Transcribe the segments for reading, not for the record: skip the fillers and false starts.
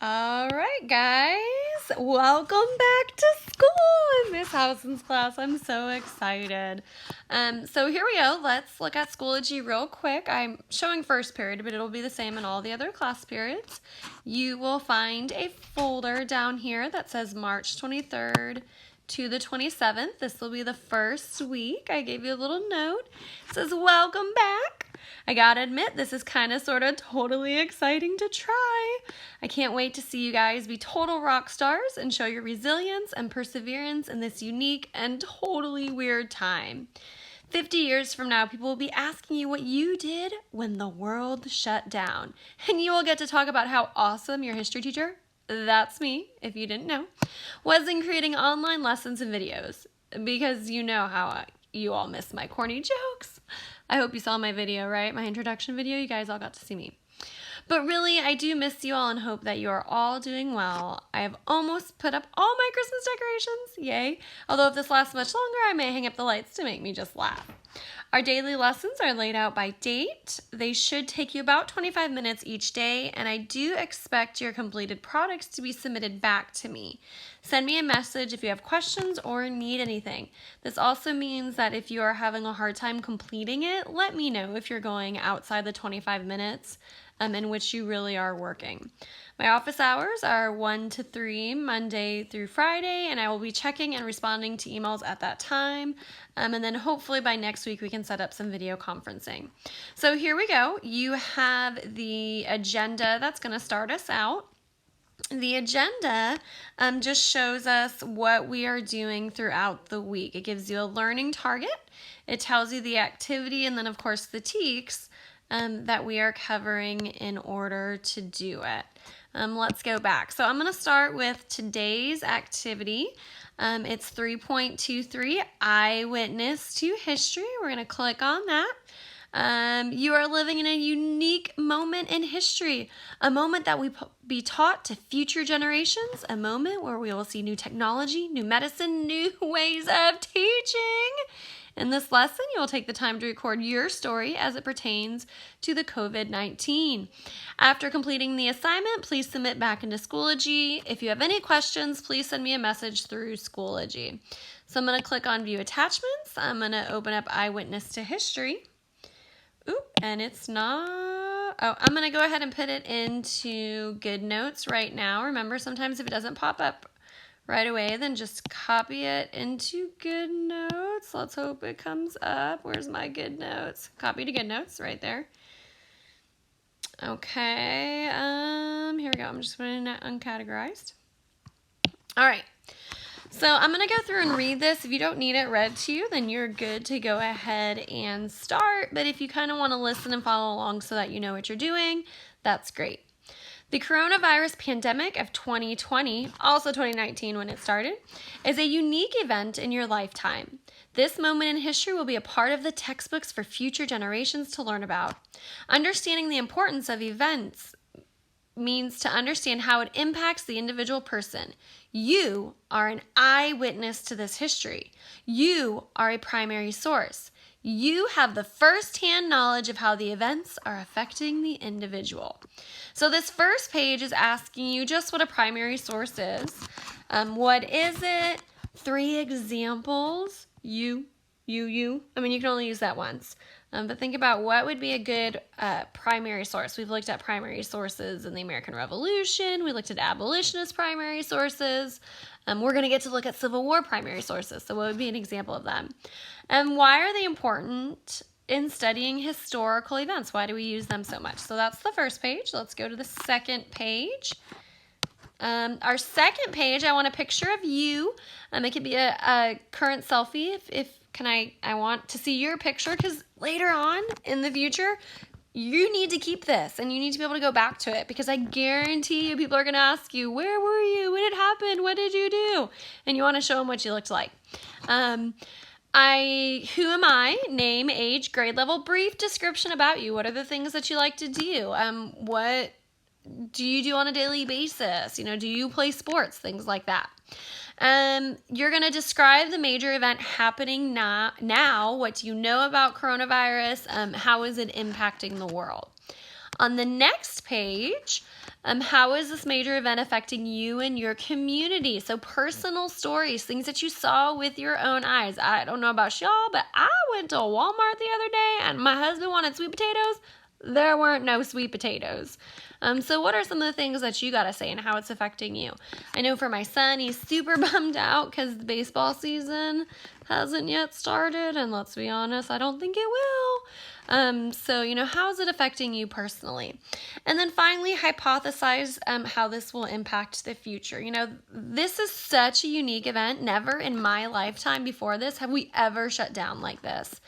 All right, guys, welcome back to school in Miss Housen's class. I'm so excited. So here we go. Let's look at Schoology real quick. I'm showing first period, but it'll be the same in all the other class periods. You will find a folder down here that says March 23rd to the 27th. This will be the first week. I gave you a little note. It says, welcome back. I gotta admit, this is kind of sort of totally exciting to try. I can't wait to see you guys be total rock stars and show your resilience and perseverance in this unique and totally weird time. 50 years from now, people will be asking you what you did when the world shut down. And you will get to talk about how awesome your history teacher, that's me, if you didn't know, was in creating online lessons and videos. Because you know how you all miss my corny jokes. I hope you saw my video, right? My introduction video. You guys all got to see me. But really, I do miss you all and hope that you are all doing well. I have almost put up all my Christmas decorations. Yay. Although if this lasts much longer, I may hang up the lights to make me just laugh. Our daily lessons are laid out by date. They should take you about 25 minutes each day, and I do expect your completed products to be submitted back to me. Send me a message if you have questions or need anything. This also means that if you are having a hard time completing it, let me know if you're going outside the 25 minutes in which you really are working. My office hours are 1 to 3 Monday through Friday, and I will be checking and responding to emails at that time. And then hopefully by next week we can set up some video conferencing. So here we go. You have the agenda that's going to start us out. The agenda just shows us what we are doing throughout the week. It gives you a learning target. It tells you the activity and then of course the TEKS that we are covering in order to do it. Let's go back. So I'm going to start with today's activity. It's 3.23, Eyewitness to History. We're going to click on that. You are living in a unique moment in history, a moment that we be taught to future generations, a moment where we will see new technology, new medicine, new ways of teaching. In this lesson, you will take the time to record your story as it pertains to the COVID-19. After completing the assignment, please submit back into Schoology. If you have any questions, please send me a message through Schoology. So I'm going to click on View Attachments. I'm going to open up Eyewitness to History. Oop, and it's not... Oh, I'm going to go ahead and put it into Good Notes right now. Remember, sometimes if it doesn't pop up right away, then just copy it into Good Notes. Let's hope it comes up. Where's my Good Notes? Copy to Good Notes right there. Okay, here we go. I'm just putting it uncategorized. All right. So I'm going to go through and read this. If you don't need it read to you, then you're good to go ahead and start. But if you kind of want to listen and follow along so that you know what you're doing, that's great. The coronavirus pandemic of 2020, also 2019 when it started, is a unique event in your lifetime. This moment in history will be a part of the textbooks for future generations to learn about. Understanding the importance of events means to understand how it impacts the individual person. You are an eyewitness to this history. You are a primary source. You have the first-hand knowledge of how the events are affecting the individual. So this first page is asking you just what a primary source is. What is it? 3 examples. You. I mean, you can only use that once. But think about what would be a good primary source. We've looked at primary sources in the American Revolution. We looked at abolitionist primary sources. We're going to get to look at Civil War primary sources. So what would be an example of them? And why are they important in studying historical events? Why do we use them so much? So that's the first page. Let's go to the second page. Our second page, I want a picture of you. It could be a current selfie I want to see your picture because later on in the future, you need to keep this and you need to be able to go back to it because I guarantee you people are going to ask you, where were you? When it happened? What did you do? And you want to show them what you looked like. Who am I? Name, age, grade level, brief description about you. What are the things that you like to do? What do you do on a daily basis? Do you play sports? Things like that. You're going to describe the major event happening now. What do you know about coronavirus? How is it impacting the world? On the next page, How is this major event affecting you and your community? So personal stories, things that you saw with your own eyes. I don't know about y'all, but I went to Walmart the other day and my husband wanted sweet potatoes. There weren't no sweet potatoes. So what are some of the things that you got to say and how it's affecting you? I know for my son, he's super bummed out because the baseball season hasn't yet started. And let's be honest, I don't think it will. So, how is it affecting you personally? And then finally, hypothesize how this will impact the future. This is such a unique event. Never in my lifetime before this have we ever shut down like this.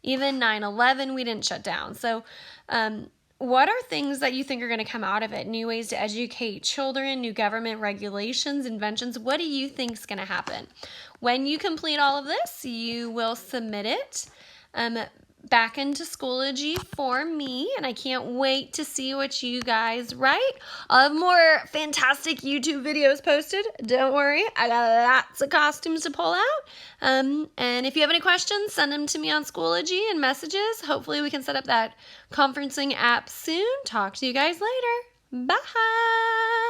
Even 9/11, we didn't shut down. So, what are things that you think are going to come out of it? New ways to educate children, new government regulations, inventions. What do you think is going to happen? When you complete all of this, you will submit it back into Schoology for me, and I can't wait to see what you guys write. I'll have more fantastic YouTube videos posted. Don't worry, I got lots of costumes to pull out. And if you have any questions, send them to me on Schoology and messages. Hopefully we can set up that conferencing app soon. Talk to you guys later. Bye.